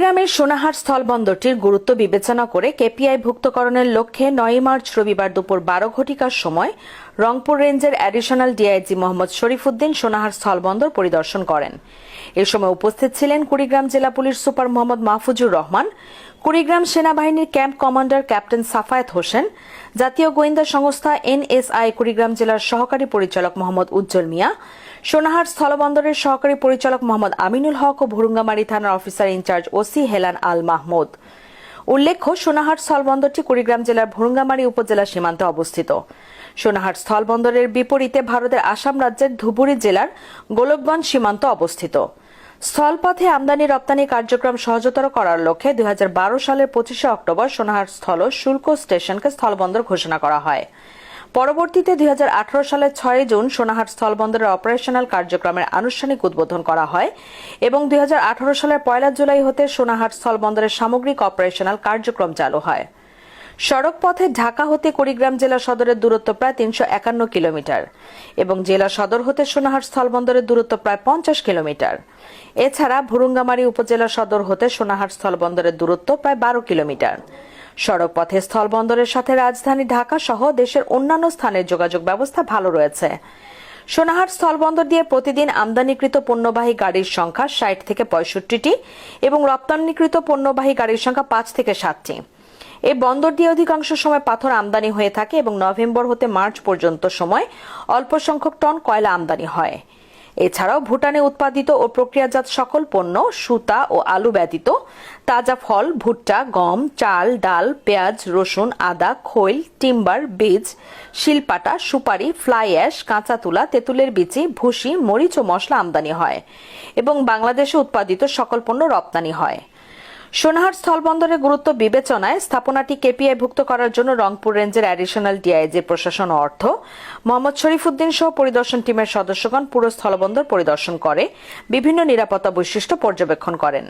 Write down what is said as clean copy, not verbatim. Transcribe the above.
কুড়িগ্রামের সোনাহার স্থলবন্দরটির গুরুত্ব বিবেচনা করে কেপিআই ভুক্তকরণের লক্ষ্যে ৯ মার্চ রবিবার দুপুর ১২ ঘটিকার সময় রংপুর রেঞ্জের অ্যাডিশনাল ডিআইজি মোহাম্মদ শরীফুদ্দিন সোনাহার স্থলবন্দর পরিদর্শন করেন। এ সময় উপস্থিত ছিলেন কুড়িগ্রাম জেলা পুলিশ সুপার মোহাম্মদ মাহফুজুর রহমান, কুড়িগ্রাম সেনাবাহিনীর camp commander captain Safayet Hossain, জাতীয় গোয়েন্দা সংস্থা এনএসআই কুড়িগ্রাম জেলার সহকারী পরিচালক মোহাম্মদ উজ্জ্বল মিয়া, সোনাহার স্থলবন্দরের সহকারী পরিচালক মোহাম্মদ আমিনুল হক ও ভুরুঙ্গামারী থানার অফিসার ইনচার্জ ওসি হেলান আল মাহমুদ। উল্লেখ্য, সোনাহার স্থলবন্দরটি কুড়িগ্রাম জেলার ভুরুঙ্গামারী উপজেলা সীমান্তে অবস্থিত। সোনাহার স্থলবন্দরের বিপরীতে ভারতের আসাম রাজ্যের ধুবুরী জেলার গোলকগঞ্জ সীমান্ত অবস্থিত। স্থলপথে আমদানি রপ্তানি কার্যক্রম সহজতর করার লক্ষ্যে ২০১২ সালের ২৫শে অক্টোবর সোনাহার স্থল শুল্ক স্টেশনকে স্থলবন্দর ঘোষণা করা হয়। পরবর্তীতে ২০১৮ সালের ৬ জুন সোনাহার স্থলবন্দরের অপারেশনাল কার্যক্রমের আনুষ্ঠানিক উদ্বোধন করা হয় এবং ২০১৮ সালের ১ জুলাই হতে সোনাহার স্থলবন্দরের সামগ্রিক অপারেশনাল কার্যক্রম চালু হয়। সড়ক পথে ঢাকা হতে কুড়িগ্রাম জেলা সদরের দূরত্ব প্রায় ৩৫১ কিলোমিটার এবং জেলা সদর হতে সোনাহার স্থলবন্দরের দূরত্ব প্রায় ৫০ কিলোমিটার। এছাড়া ভুরুঙ্গামারী উপজেলা সদর হতে সোনাহার স্থলবন্দরের দূরত্ব প্রায় ১২ কিলোমিটার। সড়ক পথে স্থলবন্দরের সাথে রাজধানী ঢাকা সহ দেশের অন্যান্য স্থানের যোগাযোগ ব্যবস্থা ভালো রয়েছে। সোনাহার স্থলবন্দর দিয়ে প্রতিদিন আমদানিকৃত পণ্যবাহী গাড়ির সংখ্যা ৬০ থেকে ৬৫টি এবং রপ্তানিকৃত পণ্যবাহী গাড়ির সংখ্যা ৫ থেকে ৭টি। এই বন্দর দিয়ে অধিকাংশ সময় পাথর আমদানি হয়ে থাকে এবং নভেম্বর হতে মার্চ পর্যন্ত সময় অল্প সংখ্যক টন কয়লা আমদানি হয়। এছাড়াও ভুটানে উৎপাদিত ও প্রক্রিয়াজাত সকল পণ্য, সুতা ও আলু ব্যতীত তাজা ফল, ভুট্টা, গম, চাল, ডাল, পেঁয়াজ, রসুন, আদা, খৈল, টিম্বার, বীজ, শিলপাটা, সুপারি, ফ্লাই অ্যাশ, কাঁচা তুলা, তেঁতুলের বিচি, ভুসি, মরিচ ও মশলা আমদানি হয় এবং বাংলাদেশে উৎপাদিত সকল পণ্য রপ্তানি হয়। সোনাহার স্থলবন্দরের গুরুত্ব বিবেচনায় স্থাপনাটি কেপিআই ভুক্ত করার জন্য রংপুর রেঞ্জের অ্যাডিশনাল ডিআইজি প্রশাসন ও অর্থ মোহাম্মদ শরীফুদ্দিন সহ পরিদর্শন টিমের সদস্যগণ পুরো স্থলবন্দর পরিদর্শন করে বিভিন্ন নিরাপত্তা বৈশিষ্ট্য পর্যবেক্ষণ করেন।